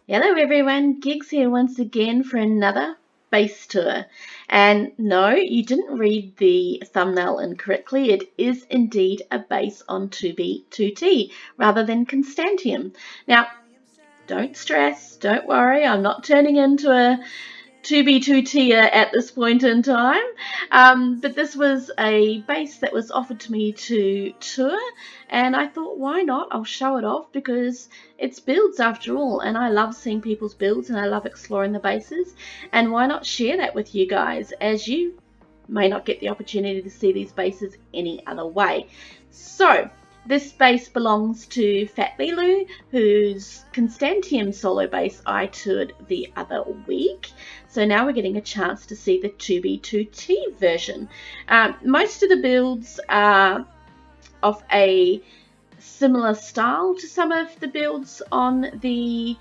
Hello everyone, Gigs here once again for another base tour. And no, you didn't read the thumbnail incorrectly. It is indeed a base on 2B2T rather than Constantium. Now, don't stress, don't worry, I'm not turning into a 2B2T at this point in time, but this was a base that was offered to me to tour, and I thought, why not? I'll show it off because it's builds after all, and I love seeing people's builds and I love exploring the bases, and why not share that with you guys, as you may not get the opportunity to see these bases any other way. So this base belongs to FatLeeloo, whose Constantium solo base I toured the other week. So now we're getting a chance to see the 2B2T version. Most of the builds are of a similar style to some of the builds on the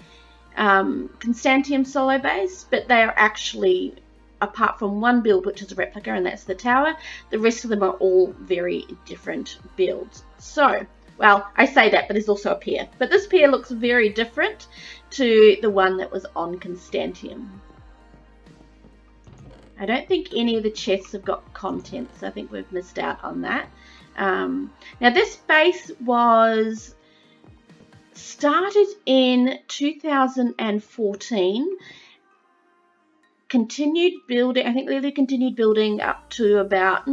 Constantium solo base, but they are actually, apart from one build which is a replica, and that's the tower, the rest of them are all very different builds. So, well, I say that, but there's also a pair. But this pair looks very different to the one that was on Constantium. I don't think any of the chests have got contents. I think we've missed out on that. Now this base was started in 2014. Continued building, I think they continued building up to about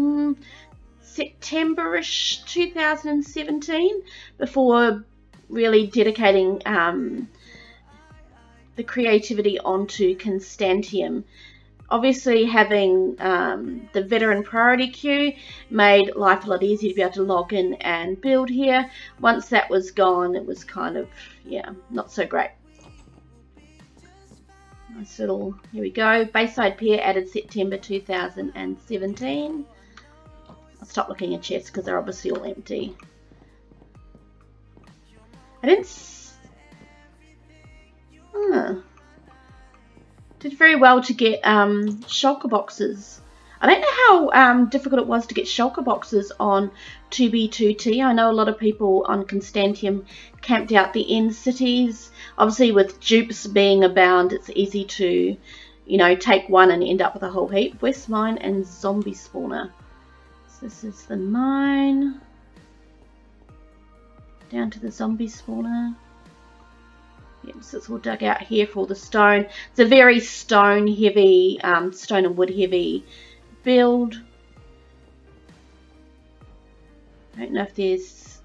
September-ish 2017 before really dedicating the creativity onto Constantium. Obviously having the veteran priority queue made life a lot easier to be able to log in and build here. Once that was gone, it was kind of, yeah, not so great. Nice little, here we go, Bayside pair added September 2017. I'll stop looking at chests because they're obviously all empty. I did very well to get shulker boxes. I don't know how difficult it was to get shulker boxes on 2B2T. I know a lot of people on Constantium camped out the end cities. Obviously with dupes being abound, it's easy to, you know, take one and end up with a whole heap. West Mine and Zombie Spawner. So this is the mine. Down to the Zombie Spawner. Yep, so it's all dug out here for all the stone. It's a very stone heavy, stone and wood heavy build. I don't know if there's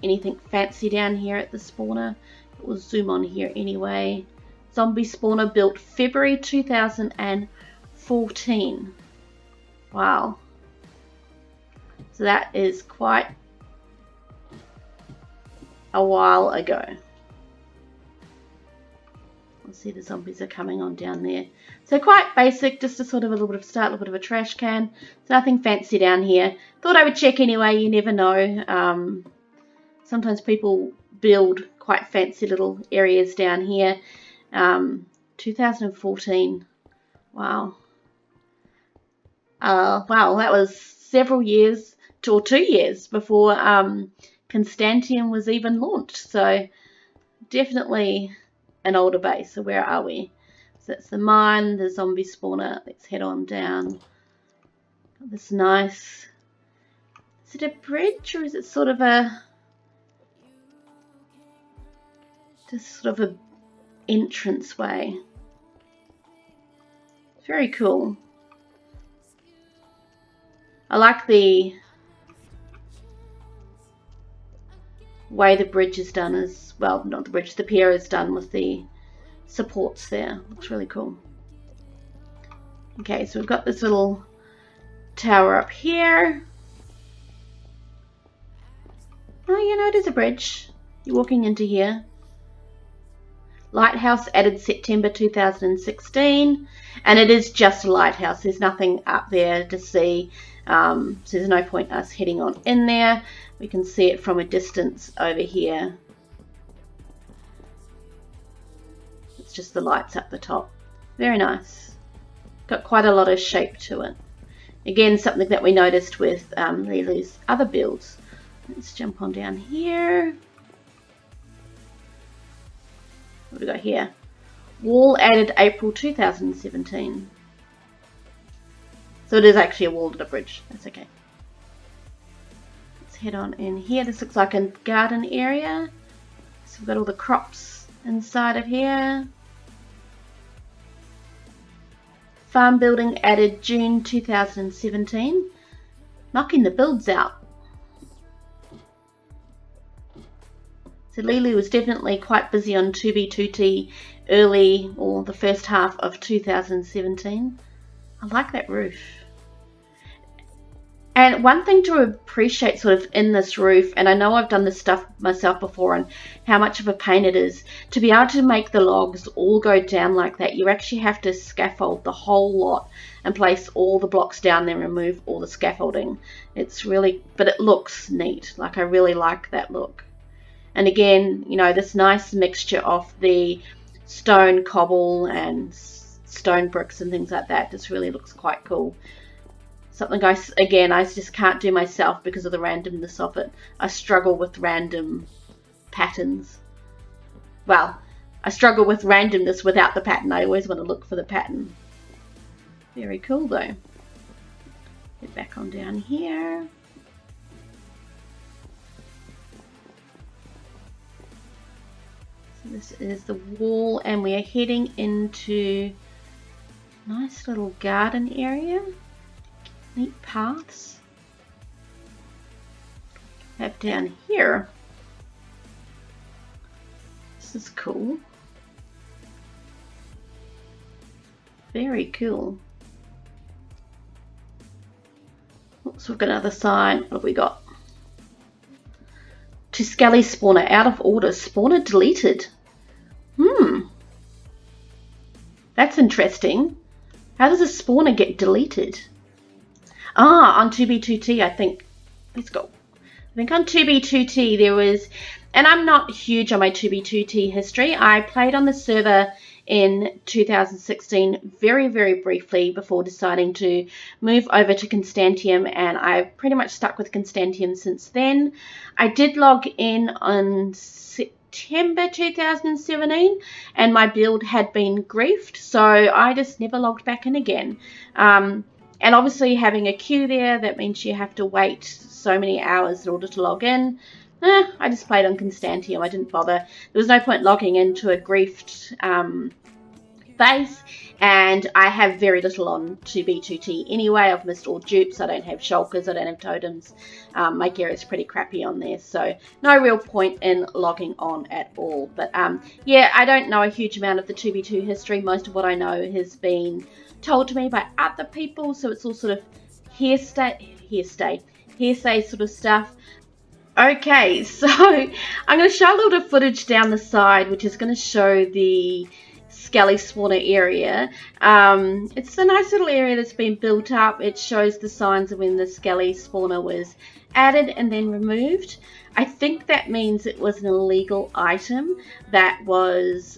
anything fancy down here at the spawner. We'll zoom on here anyway. Zombie Spawner built February 2014. Wow. So that is quite a while ago. See the zombies are coming on down there. So quite basic, just a sort of a little bit of start, a little bit of a trash can. There's nothing fancy down here. Thought I would check anyway, you never know. Sometimes people build quite fancy little areas down here. 2014. Wow. Wow, that was several years, or 2 years before Constantium was even launched. So definitely an older base. So where are we? So that's the mine, the zombie spawner. Let's head on down. Got this nice, is it a bridge or is it sort of a, just sort of a entrance way? Very cool. I like the way the bridge is done, as well, not the bridge, the pier is done with the supports there. Looks really cool. Okay, so we've got this little tower up here. Oh, you know, it is a bridge. You're walking into here. Lighthouse added September 2016, and it is just a lighthouse. There's nothing up there to see, so there's no point us heading on in there. We can see it from a distance over here. It's just the lights up the top. Very nice. Got quite a lot of shape to it. Again, something that we noticed with Leeloo's other builds. Let's jump on down here. What do we got here? Wall added April 2017. So it is actually a wall to the bridge. That's okay. Let's head on in here. This looks like a garden area. So we've got all the crops inside of here. Farm building added June 2017. Knocking the builds out. So FatLeeloo was definitely quite busy on 2B2T early, or the first half of 2017. I like that roof. And one thing to appreciate sort of in this roof, and I know I've done this stuff myself before and how much of a pain it is, to be able to make the logs all go down like that, you actually have to scaffold the whole lot and place all the blocks down there and remove all the scaffolding. It's really, but it looks neat. Like, I really like that look. And again, you know, this nice mixture of the stone cobble and stone bricks and things like that just really looks quite cool. Something I just can't do myself because of the randomness of it. I struggle with random patterns. Well, I struggle with randomness without the pattern. I always want to look for the pattern. Very cool though. Get back on down here. So this is the wall, and we are heading into a nice little garden area. Neat paths. Have down here. This is cool. Very cool. Oops, we've got another sign. What have we got? To Skelly spawner out of order. Spawner deleted. That's interesting. How does a spawner get deleted? On 2B2T, I think. Let's go. I think on 2B2T there was, and I'm not huge on my 2B2T history. I played on the server in 2016 very, very briefly before deciding to move over to Constantium, and I've pretty much stuck with Constantium since then. I did log in on September 2017 and my build had been griefed, so I just never logged back in again. And obviously having a queue there, that means you have to wait so many hours in order to log in. I just played on Constantium. I didn't bother. There was no point logging into a griefed base, and I have very little on 2B2T anyway. I've missed all dupes. I don't have shulkers. I don't have totems. My gear is pretty crappy on there, so no real point in logging on at all. But yeah, I don't know a huge amount of the 2B2 history. Most of what I know has been told to me by other people, so it's all sort of hearsay sort of stuff. Okay, so I'm going to show a little bit of footage down the side, which is going to show the Skelly spawner area. It's a nice little area that's been built up. It shows the signs of when the Skelly spawner was added and then removed. I think that means it was an illegal item that was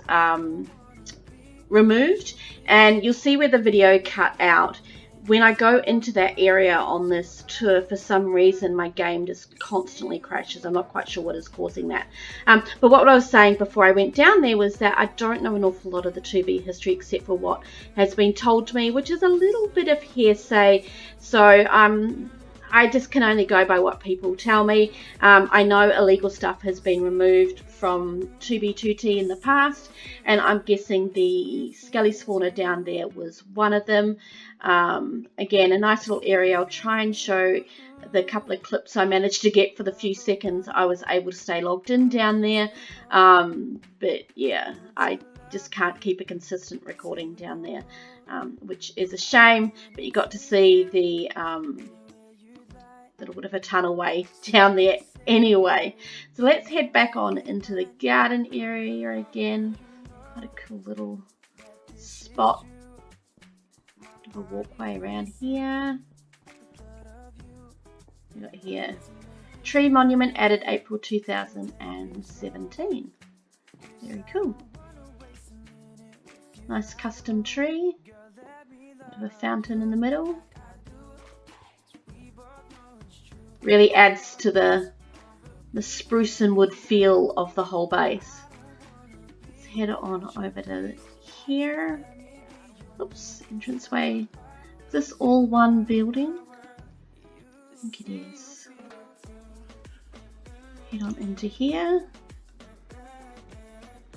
removed, and you'll see where the video cut out. When I go into that area on this tour, for some reason my game just constantly crashes. I'm not quite sure what is causing that. But what I was saying before I went down there was that I don't know an awful lot of the 2B history except for what has been told to me, which is a little bit of hearsay. So I just can only go by what people tell me. I know illegal stuff has been removed from 2B2T in the past, and I'm guessing the Skelly spawner down there was one of them. Again, a nice little area. I'll try and show the couple of clips I managed to get for the few seconds I was able to stay logged in down there. But yeah, I just can't keep a consistent recording down there, which is a shame. But you got to see the little bit of a tunnelway down there anyway. So let's head back on into the garden area again. Quite a cool little spot. A walkway around here. We got here tree monument added April 2017. Very cool. Nice custom tree. Bit of a fountain in the middle. Really adds to the spruce and wood feel of the whole base. Let's head on over to here. Oops, entranceway. Is this all one building? I think it is. Head on into here.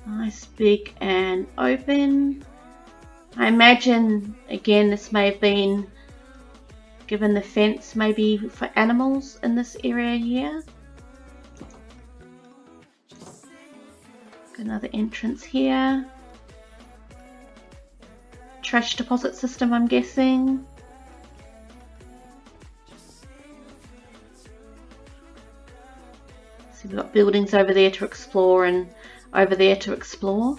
Nice, big and open. I imagine, again, this may have been given the fence maybe for animals in this area here. Another entrance here. Trash deposit system, I'm guessing. So we've got buildings over there to explore and over there to explore.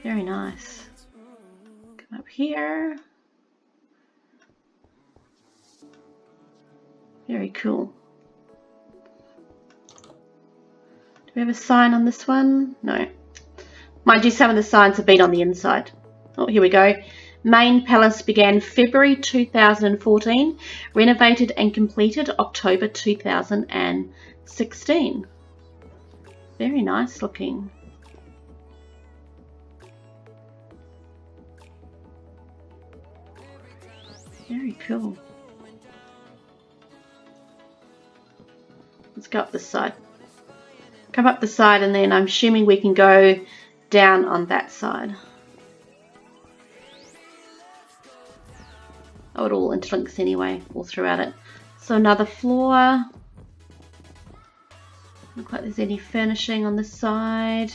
Very nice. Come up here. Very cool. Do we have a sign on this one? No. Mind you, some of the signs have been on the inside. Oh, here we go. Main Palace began February 2014, renovated and completed October 2016. Very nice looking. Very cool. Let's go up this side. Come up the side and then I'm assuming we can go down on that side. Oh, it all interlinks anyway, all throughout it. So another floor. Look like there's any furnishing on this side.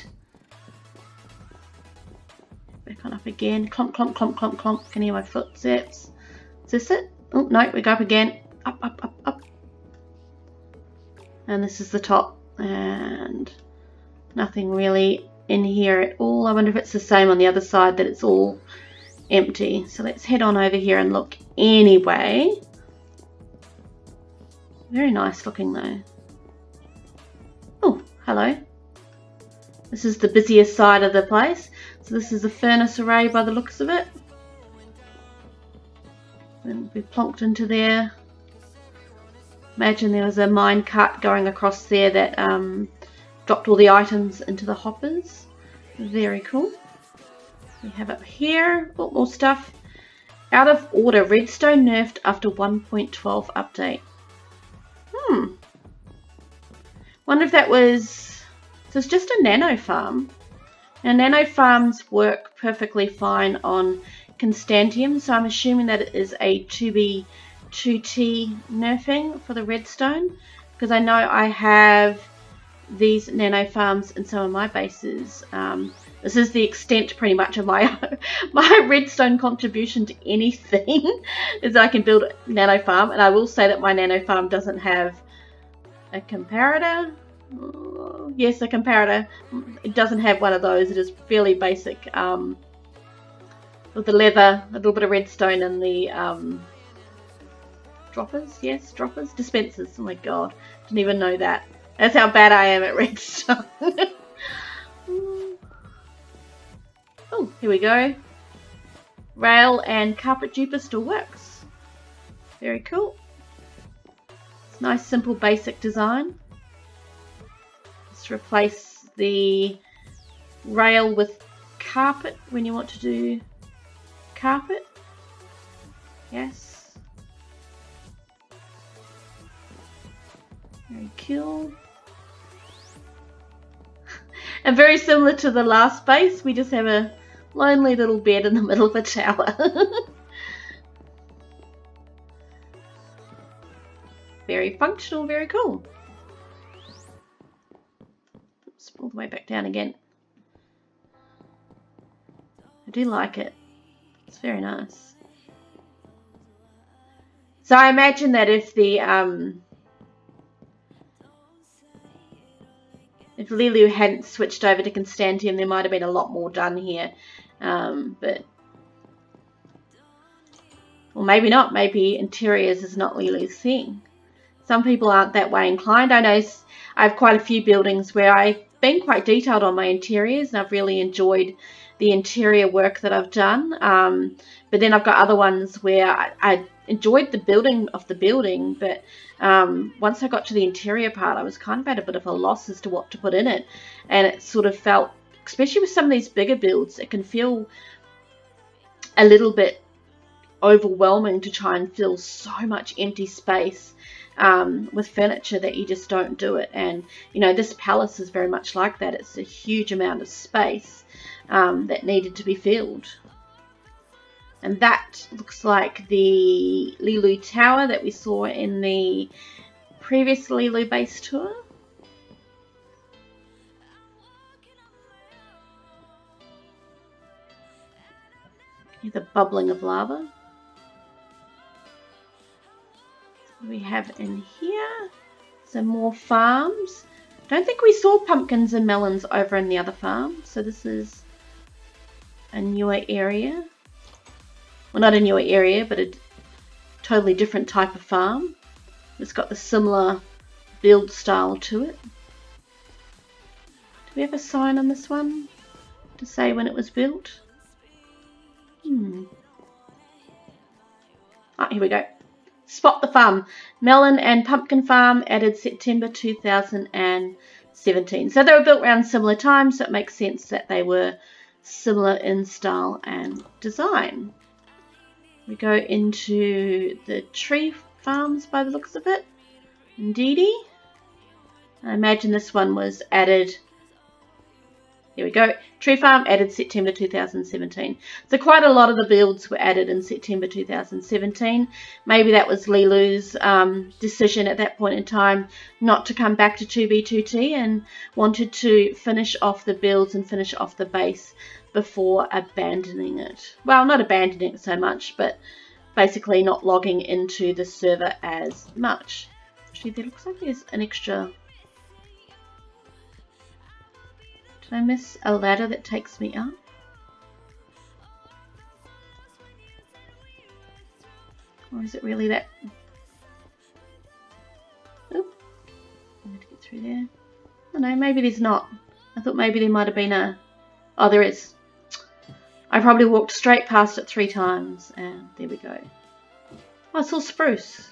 Back on up again. Clomp, clomp, clomp, clomp, clomp. Can hear my footsteps. Is this it? Oh, no, we go up again. Up, up, up, up. And this is the top. And nothing really in here at all. I wonder if it's the same on the other side, that it's all empty. So let's head on over here and look anyway. Very nice looking though. Oh, hello. This is the busiest side of the place. So this is a furnace array by the looks of it. And we've plonked into there. Imagine there was a mine cart going across there that dropped all the items into the hoppers. Very cool. We have up here, more stuff. Out of order, redstone nerfed after 1.12 update. Wonder if that was... So it's just a nano farm. Now nano farms work perfectly fine on Constantium, so I'm assuming that it is a 2B 2T nerfing for the redstone, because I know I have these nano farms in some of my bases. This is the extent pretty much of my my redstone contribution to anything is that I can build a nano farm, and I will say that my nano farm doesn't have a comparator. Yes, a comparator. It doesn't have one of those. It is fairly basic with the leather, a little bit of redstone, and the droppers. Yes, droppers, dispensers. Oh my god, didn't even know that. That's how bad I am at redstone. Oh, here we go. Rail and carpet duper still works. Very cool. It's nice, simple, basic design. Just replace the rail with carpet when you want to do carpet. Yes. Very cool. And very similar to the last base, we just have a lonely little bed in the middle of a tower. Very functional, very cool. Oops, all the way back down again. I do like it. It's very nice. So I imagine that if the if FatLeeloo hadn't switched over to Constantium, there might have been a lot more done here. But or maybe not. Maybe interiors is not Leeloo's thing. Some people aren't that way inclined. I know I have quite a few buildings where I've been quite detailed on my interiors, and I've really enjoyed the interior work that I've done. But then I've got other ones where I enjoyed the building of the building, but once I got to the interior part, I was kind of at a bit of a loss as to what to put in it. And it sort of felt, especially with some of these bigger builds, it can feel a little bit overwhelming to try and fill so much empty space with furniture that you just don't do it. And you know, this palace is very much like that. It's a huge amount of space that needed to be filled. And that looks like the FatLeeloo tower that we saw in the previous FatLeeloo base tour. The bubbling of lava. So we have in here some more farms. Don't think we saw pumpkins and melons over in the other farm, so this is a newer area. Well, not a newer area, but a totally different type of farm. It's got the similar build style to it. Do we have a sign on this one to say when it was built? Oh, here we go. Spot the farm. Melon and pumpkin farm added September 2017. So they were built around similar times, so it makes sense that they were similar in style and design. We go into the tree farms by the looks of it. Indeedy. I imagine this one was added. Here we go. Tree farm added September 2017. So quite a lot of the builds were added in September 2017. Maybe that was FatLeeloo's decision at that point in time not to come back to 2B2T and wanted to finish off the builds and finish off the base before abandoning it. Well, not abandoning it so much, but basically not logging into the server as much. Actually, there looks like there's an extra... Did I miss a ladder that takes me up? Or is it really that? Oop. I need to get through there. Oh no, maybe there's not. I thought maybe there might have been a... Oh, there is. I probably walked straight past it 3 times. And there we go. Oh, it's all spruce.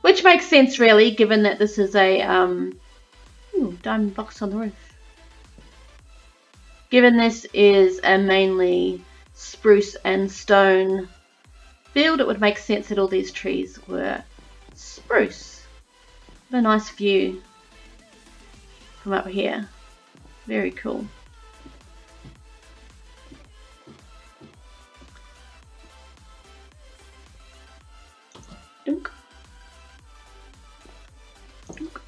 Which makes sense really, given that this is a... Ooh, diamond blocks on the roof. Given this is a mainly spruce and stone build, it would make sense that all these trees were spruce. What a nice view from up here. Very cool. Dunk. Dunk.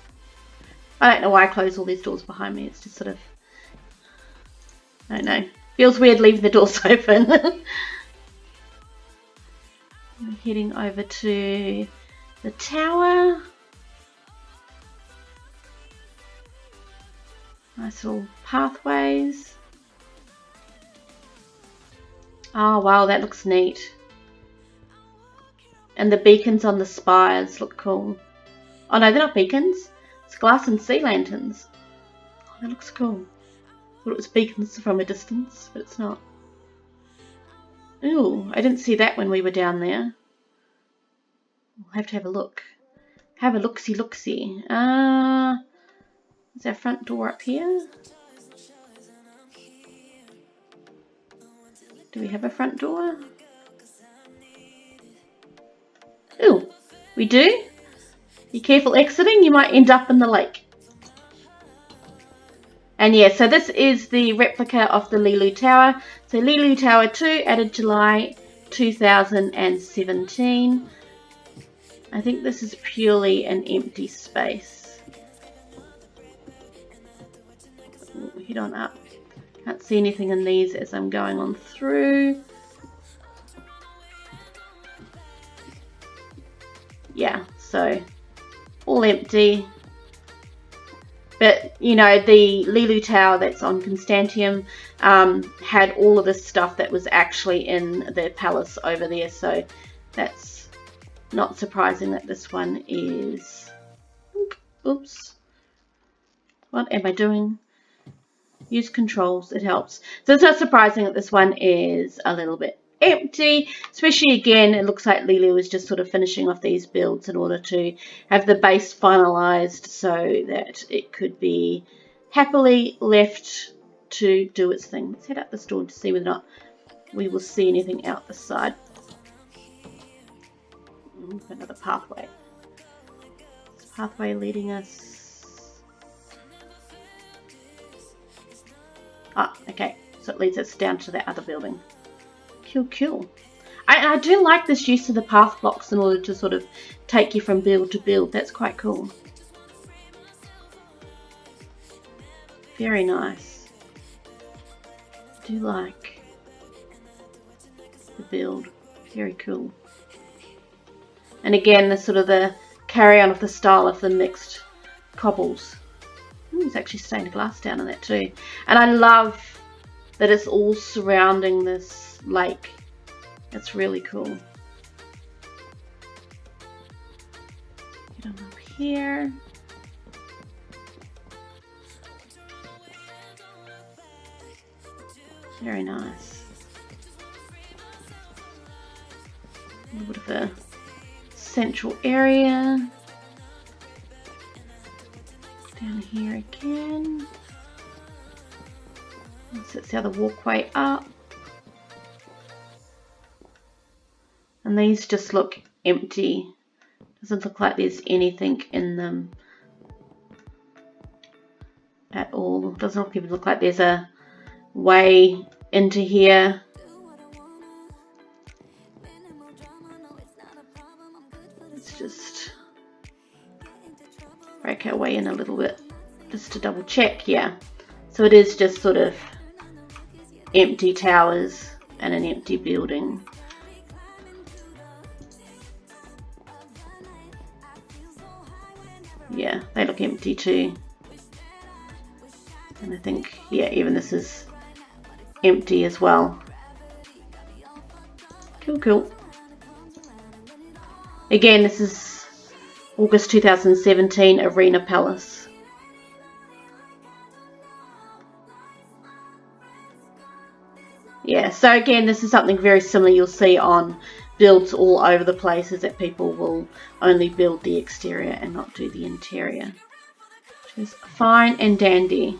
I don't know why I closed all these doors behind me. It's just sort of, I don't know. Feels weird leaving the doors open. I'm heading over to the tower. Nice little pathways. Oh wow, that looks neat. And the beacons on the spires look cool. Oh no, they're not beacons. It's glass and sea lanterns. Oh, that looks cool. Thought it was beacons from a distance, but it's not. Ooh, I didn't see that when we were down there. We'll have to have a look. Have a look-see. Is our front door up here? Do we have a front door? Ooh, we do. Be careful exiting, you might end up in the lake. And yeah, so this is the replica of the FatLeeloo Tower. So FatLeeloo Tower 2 added July 2017. I think this is purely an empty space. Ooh, head on up. Can't see anything in these as I'm going on through. Yeah, so all empty. But, you know, the FatLeeloo Tower that's on Constantium had all of this stuff that was actually in the palace over there. So that's not surprising that this one is... Oops. What am I doing? use controls, it helps. So it's not surprising that this one is a little bit empty, especially again, it looks like Leeloo is just sort of finishing off these builds in order to have the base finalized so that it could be happily left to do its thing. Let's head up this door to see whether or not we will see anything out the side. Another pathway. This pathway leading us. Ah, okay. So it leads us down to that other building. Cool. I do like this use of the path blocks in order to sort of take you from build to build. That's quite cool. Very nice. I do like the build. Very cool. And again, the sort of the carry on of the style of the mixed cobbles. There's actually stained glass down in that too. And I love that it's all surrounding this lake. It's really cool. Get on up here. Very nice. A little bit of a central area. Down here again. So it's the other walkway up. And these just look empty. Doesn't look like there's anything in them at all. Doesn't even look like there's a way into here. Let's just break our way in a little bit just to double check. Yeah, so it is just sort of empty towers and an empty building. Yeah, they look empty too. And I think, yeah, even this is empty as well. Cool. Again, this is August 2017, Arena Palace. Yeah, so again, this is something very similar you'll see on builds all over the place, is that people will only build the exterior and not do the interior, which is fine and dandy.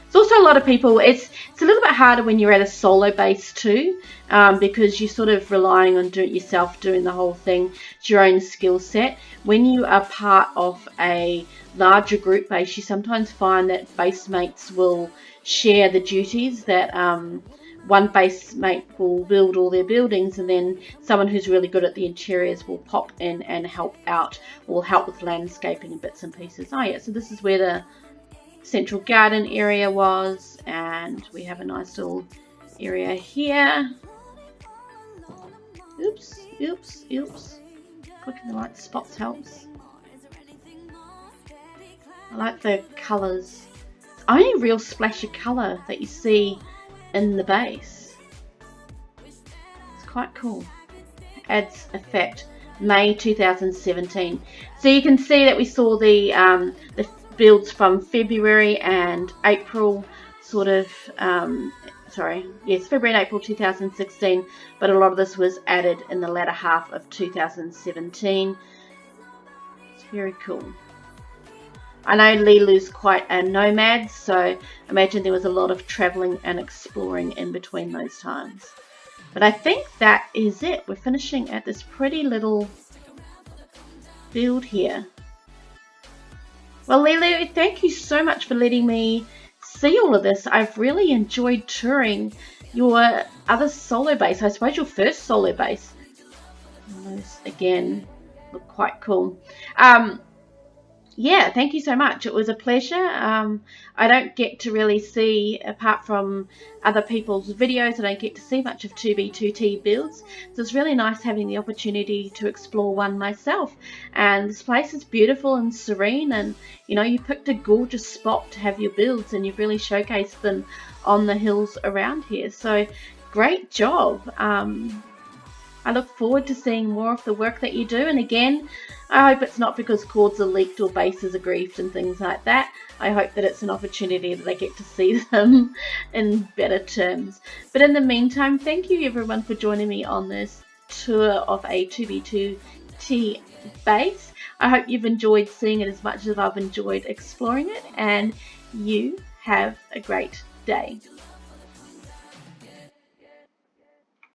It's also a lot of people, it's a little bit harder when you're at a solo base too, because you're sort of relying on yourself doing the whole thing. It's your own skill set. When you are part of a larger group base, you sometimes find that base mates will share the duties, that one base mate will build all their buildings and then someone who's really good at the interiors will pop in and help out, or will help with landscaping and bits and pieces. Oh yeah, so this is where the central garden area was, and we have a nice little area here. Oops. Clicking the right spots helps. I like the colours. It's the only real splash of colour that you see in the base. It's quite cool. Adds effect. May 2017. So you can see that we saw the builds from February and April, sort of, February and April 2016, but a lot of this was added in the latter half of 2017. It's very cool. I know Leeloo's quite a nomad, so imagine there was a lot of traveling and exploring in between those times. But I think that is it. We're finishing at this pretty little build here. Well, Leeloo, thank you so much for letting me see all of this. I've really enjoyed touring your other solo base. I suppose your first solo base. Those, again, look quite cool. Yeah, thank you so much. It was a pleasure. I don't get to really see, apart from other people's videos, I don't get to see much of 2B2T builds. So it's really nice having the opportunity to explore one myself. And this place is beautiful and serene, and you know, you picked a gorgeous spot to have your builds, and you've really showcased them on the hills around here. So great job. I look forward to seeing more of the work that you do. And again, I hope it's not because chords are leaked or basses are griefed and things like that. I hope that it's an opportunity that I get to see them in better terms. But in the meantime, thank you everyone for joining me on this tour of a 2B2T bass. I hope you've enjoyed seeing it as much as I've enjoyed exploring it, and you have a great day.